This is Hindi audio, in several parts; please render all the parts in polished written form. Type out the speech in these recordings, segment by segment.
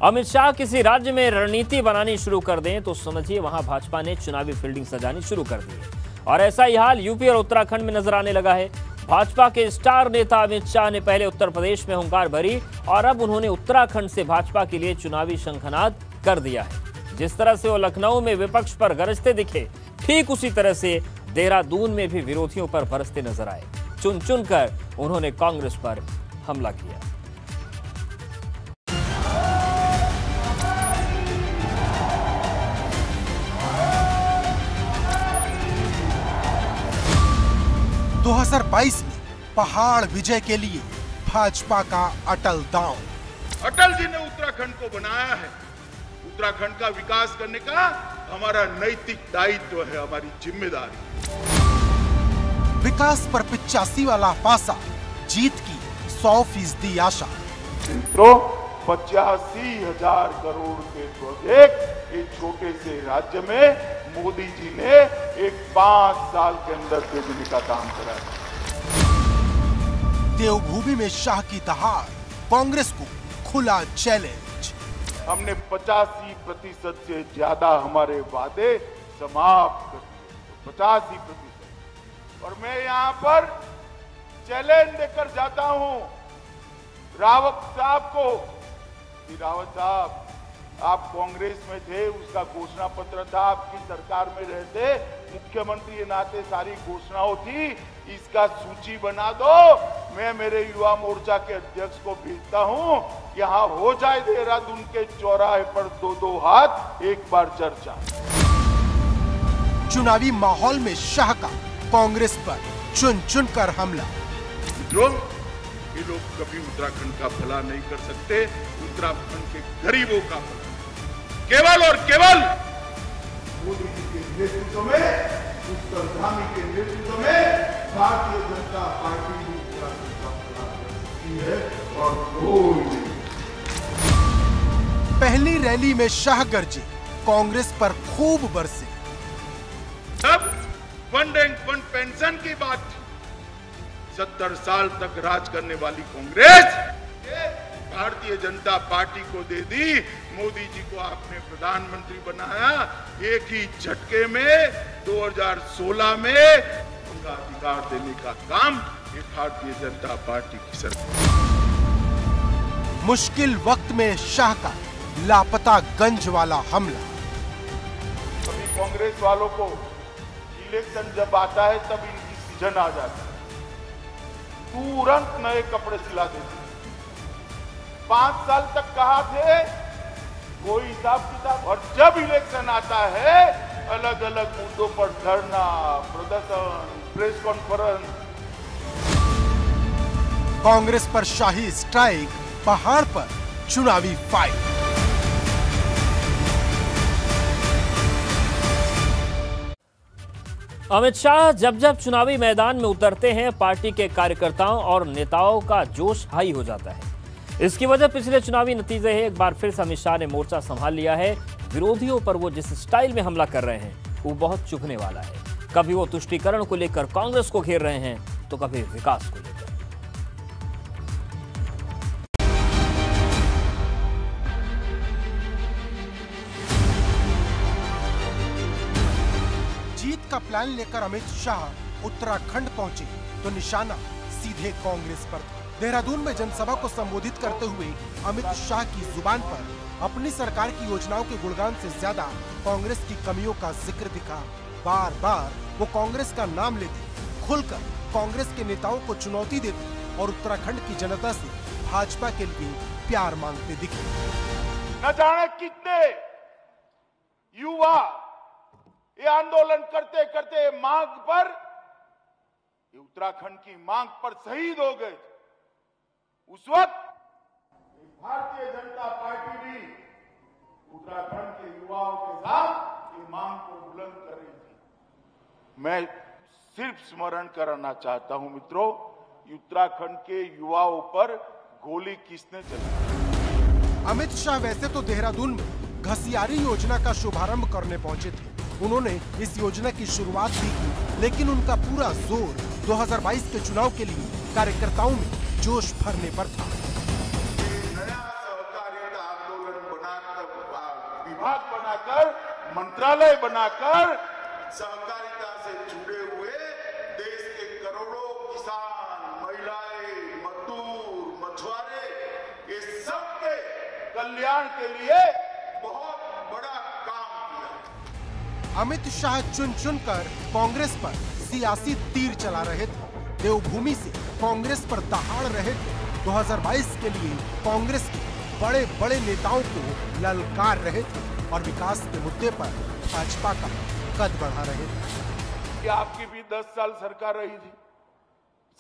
अमित शाह किसी राज्य में रणनीति बनानी शुरू कर दें तो समझिए वहां भाजपा ने चुनावी फील्डिंग सजानी शुरू कर दी है। और ऐसा ही हाल यूपी और उत्तराखंड में नजर आने लगा है। भाजपा के स्टार नेता अमित शाह ने पहले उत्तर प्रदेश में हुंकार भरी और अब उन्होंने उत्तराखंड से भाजपा के लिए चुनावी शंखनाद कर दिया है। जिस तरह से वो लखनऊ में विपक्ष पर गरजते दिखे, ठीक उसी तरह से देहरादून में भी विरोधियों पर बरसते नजर आए। चुन चुन कर उन्होंने कांग्रेस पर हमला किया। दो 2022 में पहाड़ विजय के लिए भाजपा का अटल दांव। अटल जी ने उत्तराखंड को बनाया है। उत्तराखंड का विकास करने का हमारा नैतिक दायित्व है, हमारी जिम्मेदारी। विकास पर 85 वाला पासा, जीत की 100% आशा। मित्रों, 85,000 करोड़ के प्रोजेक्ट एक छोटे से राज्य में मोदी जी ने एक 5 साल के अंदर भेजने का काम करा है। देवभूमि में शाह की दहाड़, कांग्रेस को खुला चैलेंज। हमने 85% से ज्यादा हमारे वादे समाप्त कर दिए, 85%। और मैं यहाँ पर चैलेंज देकर जाता हूँ रावत साहब को कि रावत साहब, आप कांग्रेस में थे, उसका घोषणा पत्र था, आपकी सरकार में रहते, मुख्यमंत्री के नाते सारी घोषणाओं थी, इसका सूची बना दो। मैं मेरे युवा मोर्चा के अध्यक्ष को भेजता हूं, यहां हो जाए देहरादून के चौराहे पर 2-2 हाथ एक बार चर्चा। चुनावी माहौल में शाह का कांग्रेस पर चुन चुन कर हमला। मित्रों, ये लोग कभी उत्तराखंड का भला नहीं कर सकते, उत्तराखंड के गरीबों का भला केवल और केवल मोदी जी के नेतृत्व में, उत्तरगामी के नेतृत्व में भारतीय जनता पार्टी ने उत्तराखंड का भला कर सकती है और कोई नहीं। पहली रैली में शाह गरजे, कांग्रेस पर खूब बरसे। अब फंड एंड फंड पेंशन की बात थी। 70 साल तक राज करने वाली कांग्रेस भारतीय जनता पार्टी को दे दी। मोदी जी को आपने प्रधानमंत्री बनाया, एक ही झटके में 2016 में उनका अधिकार देने का काम ये भारतीय जनता पार्टी की सरकार। मुश्किल वक्त में शाह का लापता गंज वाला हमला। अभी कांग्रेस वालों को इलेक्शन जब आता है तब इनकी सीजन आ जाती है, तुरंत नए कपड़े सिला देते। 5 साल तक कहा थे कोई हिसाब किताब, और जब इलेक्शन आता है अलग अलग मुद्दों पर धरना, प्रदर्शन, प्रेस कॉन्फ्रेंस। कांग्रेस पर शाही स्ट्राइक, पहाड़ पर चुनावी फाइट। अमित शाह जब जब चुनावी मैदान में उतरते हैं, पार्टी के कार्यकर्ताओं और नेताओं का जोश हाई हो जाता है। इसकी वजह पिछले चुनावी नतीजे हैं। एक बार फिर से अमित शाह ने मोर्चा संभाल लिया है। विरोधियों पर वो जिस स्टाइल में हमला कर रहे हैं वो बहुत चुभने वाला है। कभी वो तुष्टीकरण को लेकर कांग्रेस को घेर रहे हैं तो कभी विकास को लेकर। जीत का प्लान लेकर अमित शाह उत्तराखंड पहुंचे तो निशाना सीधे कांग्रेस पर था। देहरादून में जनसभा को संबोधित करते हुए अमित शाह की जुबान पर अपनी सरकार की योजनाओं के गुणगान से ज्यादा कांग्रेस की कमियों का जिक्र दिखा। बार बार वो कांग्रेस का नाम लेते, खुलकर कांग्रेस के नेताओं को चुनौती देते और उत्तराखंड की जनता से भाजपा के लिए प्यार मांगते दिखे। न जाने कितने युवा ये आंदोलन करते करते मांग पर, उत्तराखंड की मांग पर शहीद हो गए। उस वक्त भारतीय जनता पार्टी भी उत्तराखंड के युवाओं के साथ ये मांग को बुलंद कर रही थी। मैं सिर्फ स्मरण कराना चाहता हूं मित्रों, उत्तराखंड के युवाओं पर गोली किसने चलाई। अमित शाह वैसे तो देहरादून में घसियारी योजना का शुभारंभ करने पहुंचे थे। उन्होंने इस योजना की शुरुआत भी की, लेकिन उनका पूरा जोर 2022 के चुनाव के लिए कार्यकर्ताओं में जोश भरने पर था। नया सहकारिता आंदोलन विभाग बनाकर, मंत्रालय बनाकर सहकारिता से जुड़े हुए देश के करोड़ों किसान, महिलाएं, मजदूर, मछुआरे, ये सबके कल्याण के लिए बहुत बड़ा काम किया। अमित शाह चुन चुनकर कांग्रेस पर सियासी तीर चला रहे थे, देवभूमि से कांग्रेस पर दहाड़ रहे थे। 2022 के लिए कांग्रेस के बड़े बड़े नेताओं को ललकार रहे थे और विकास के मुद्दे पर भाजपा का कद बढ़ा रहे थे। कि आपकी भी 10 साल सरकार रही थी,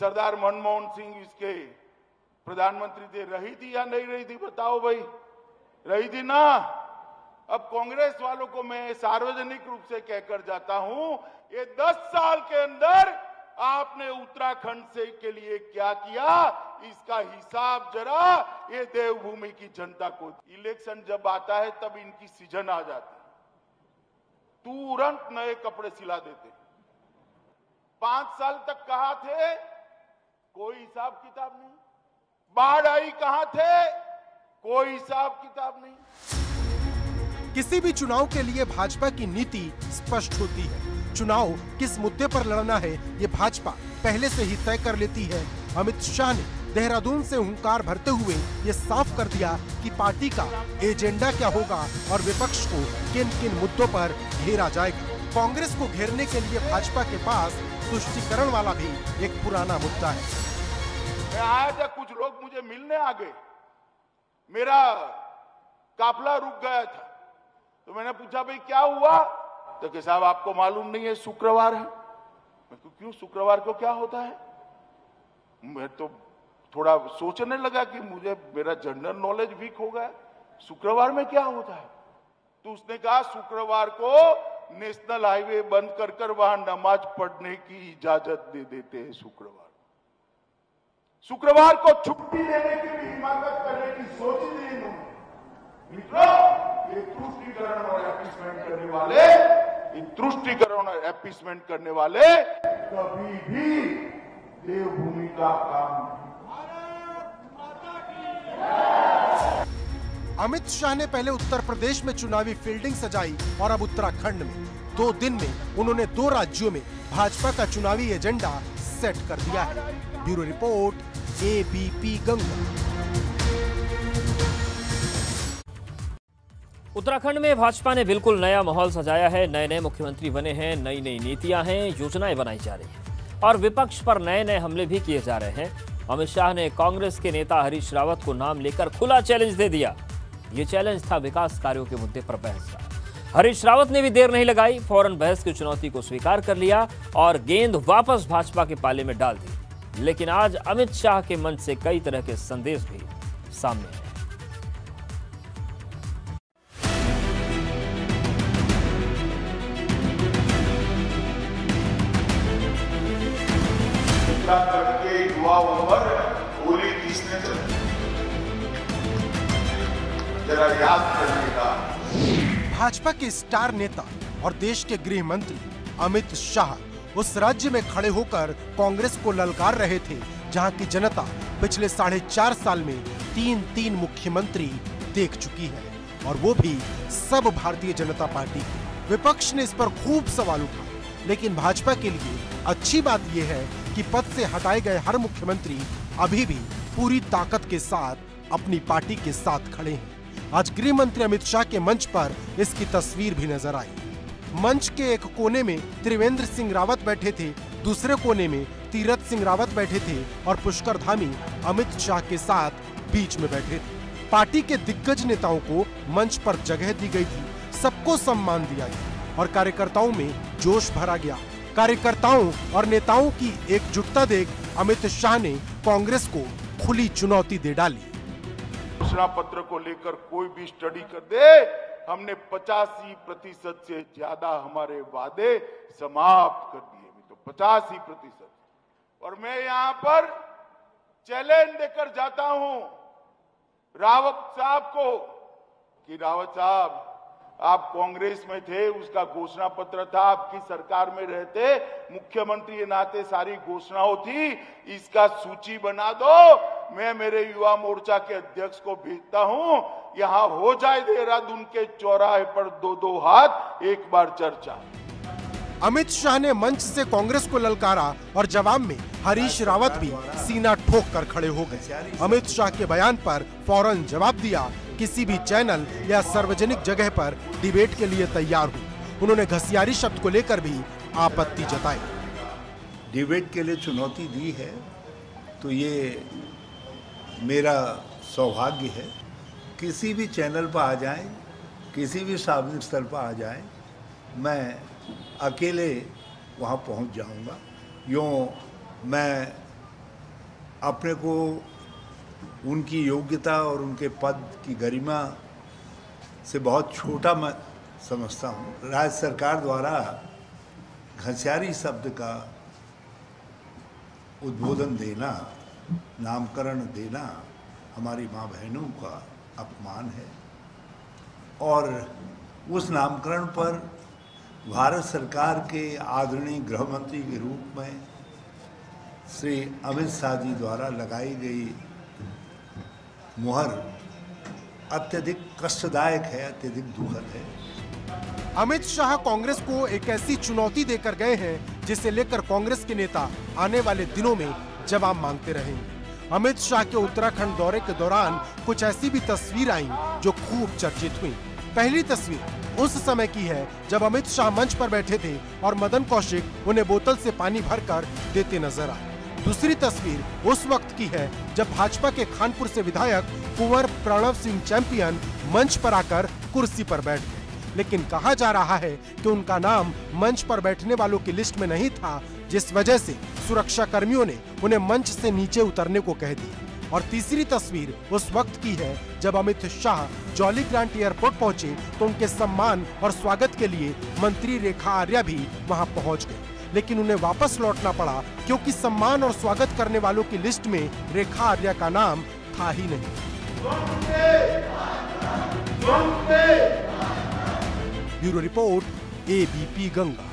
सरदार मनमोहन सिंह इसके प्रधानमंत्री थे, रही थी या नहीं रही थी? बताओ भाई, रही थी ना। अब कांग्रेस वालों को मैं सार्वजनिक रूप से कहकर जाता हूं, ये 10 साल के अंदर आपने उत्तराखंड से के लिए क्या किया, इसका हिसाब जरा ये देवभूमि की जनता को। इलेक्शन जब आता है तब इनकी सीजन आ जाती है, तुरंत नए कपड़े सिला देते। 5 साल तक कहां थे? कोई हिसाब किताब नहीं। बाढ़ आई कहां थे? कोई हिसाब किताब नहीं। किसी भी चुनाव के लिए भाजपा की नीति स्पष्ट होती है। चुनाव किस मुद्दे पर लड़ना है, ये भाजपा पहले से ही तय कर लेती है। अमित शाह ने देहरादून से हुंकार भरते हुए ये साफ कर दिया कि पार्टी का एजेंडा क्या होगा और विपक्ष को किन किन मुद्दों पर घेरा जाएगा। कांग्रेस को घेरने के लिए भाजपा के पास तुष्टीकरण वाला भी एक पुराना मुद्दा है। मैं आया था, कुछ लोग मुझे मिलने आ गए, मेरा काफिला रुक गया था, तो मैंने पूछा भाई क्या हुआ? तो कि साहब आपको मालूम नहीं है शुक्रवार है। मैं क्यों शुक्रवार को क्या होता है? मैं तो थोड़ा सोचने लगा कि मुझे मेरा जनरल नॉलेज वीक हो गया, शुक्रवार में क्या होता है? तो उसने कहा शुक्रवार को नेशनल हाईवे बंद कर वहां नमाज पढ़ने की इजाजत दे देते हैं। शुक्रवार को छुट्टी देने की भी हिमाकत करने की सोची थी इन्होंने। मित्रों, ये तुष्टीकरण और एपीसमेंट करने वाले कभी भी देवभूमि का काम नहीं। अमित शाह ने पहले उत्तर प्रदेश में चुनावी फील्डिंग सजाई और अब उत्तराखंड में 2 दिन में उन्होंने 2 राज्यों में भाजपा का चुनावी एजेंडा सेट कर दिया है। Bureau report, ABP Ganga. Uttarakhand में भाजपा ने बिल्कुल नया माहौल सजाया है। नए नए मुख्यमंत्री बने हैं, नई नई नीतियां हैं, योजनाएं बनाई जा रही हैं और विपक्ष पर नए नए हमले भी किए जा रहे हैं। अमित शाह ने कांग्रेस के नेता हरीश रावत को नाम लेकर खुला चैलेंज दे दिया। ये चैलेंज था विकास कार्यों के मुद्दे पर बहस का। हरीश रावत ने भी देर नहीं लगाई, फौरन बहस की चुनौती को स्वीकार कर लिया और गेंद वापस भाजपा के पाले में डाल दी। लेकिन आज अमित शाह के मंच से कई तरह के संदेश भी सामने आए। उत्तराखंड के युवाओं पर गोली किसने चलाई, जरा याद करने का। भाजपा के स्टार नेता और देश के गृह मंत्री अमित शाह उस राज्य में खड़े होकर कांग्रेस को ललकार रहे थे जहां की जनता पिछले 4.5 साल में 3 मुख्यमंत्री देख चुकी है, और वो भी सब भारतीय जनता पार्टी के। विपक्ष ने इस पर खूब सवाल उठाए, लेकिन भाजपा के लिए अच्छी बात यह है कि पद से हटाए गए हर मुख्यमंत्री अभी भी पूरी ताकत के साथ अपनी पार्टी के साथ खड़े हैं। आज गृह मंत्री अमित शाह के मंच पर इसकी तस्वीर भी नजर आई। मंच के एक कोने में त्रिवेंद्र सिंह रावत बैठे थे, दूसरे कोने में तीरथ सिंह रावत बैठे थे और पुष्कर धामी अमित शाह के साथ बीच में बैठे थे। पार्टी के दिग्गज नेताओं को मंच पर जगह दी गई थी, सबको सम्मान दिया गया और कार्यकर्ताओं में जोश भरा गया। कार्यकर्ताओं और नेताओं की एकजुटता देख अमित शाह ने कांग्रेस को खुली चुनौती दे डाली। घोषणा पत्र को लेकर कोई भी स्टडी कर दे, हमने 85% से ज्यादा हमारे वादे समाप्त कर दिए। तो 85%। और मैं यहां पर चैलेंज देकर जाता हूं रावत साहब को कि रावत साहब, आप कांग्रेस में थे, उसका घोषणा पत्र था, आपकी सरकार में रहते मुख्यमंत्री के नाते सारी घोषणाओं थी, इसका सूची बना दो, मैं मेरे युवा मोर्चा के अध्यक्ष को भेजता हूं, यहां हो जाए देहरादून के चौराहे पर 2-2 हाथ एक बार चर्चा। अमित शाह ने मंच से कांग्रेस को ललकारा और जवाब में हरीश रावत भी सीना ठोक कर खड़े हो गए। अमित शाह के बयान पर फौरन जवाब दिया, किसी भी चैनल या सार्वजनिक जगह पर डिबेट के लिए तैयार हूं। उन्होंने घसियारी शब्द को लेकर भी आपत्ति जताई। डिबेट के लिए चुनौती दी है तो ये मेरा सौभाग्य है। किसी भी चैनल पर आ जाए, किसी भी सार्वजनिक स्तर पर आ जाए, मैं अकेले वहाँ पहुँच जाऊँगा। यूँ मैं अपने को उनकी योग्यता और उनके पद की गरिमा से बहुत छोटा मैं समझता हूँ। राज्य सरकार द्वारा घसियारी शब्द का उद्बोधन देना, नामकरण देना हमारी माँ बहनों का अपमान है और उस नामकरण पर भारत सरकार के आदरणीय गृह मंत्री के रूप में श्री अमित शाह जी द्वारा लगाई गई मुहर अत्यधिक कष्टदायक है, अत्यधिक दुखद है। अमित शाह कांग्रेस को एक ऐसी चुनौती देकर गए हैं जिसे लेकर कांग्रेस के नेता आने वाले दिनों में जवाब मांगते रहेंगे। अमित शाह के उत्तराखंड दौरे के दौरान कुछ ऐसी भी तस्वीर आई जो खूब चर्चित हुई। पहली तस्वीर उस समय की है जब अमित शाह मंच पर बैठे थे और मदन कौशिक उन्हें बोतल से पानी भरकर देते नजर आए। दूसरी तस्वीर उस वक्त की है जब भाजपा के खानपुर से विधायक कुंवर प्रणव सिंह चैंपियन मंच पर आकर कुर्सी पर बैठ गए, लेकिन कहा जा रहा है कि उनका नाम मंच पर बैठने वालों की लिस्ट में नहीं था, जिस वजह से सुरक्षा कर्मियों ने उन्हें मंच से नीचे उतरने को कह दिया। और तीसरी तस्वीर उस वक्त की है जब Amit Shah jolly grant airport पहुंचे तो उनके सम्मान और स्वागत के लिए मंत्री रेखा आर्या भी वहां पहुंच गए, लेकिन उन्हें वापस लौटना पड़ा क्योंकि सम्मान और स्वागत करने वालों की लिस्ट में रेखा आर्या का नाम था ही नहीं। Bureau report, ABP Ganga.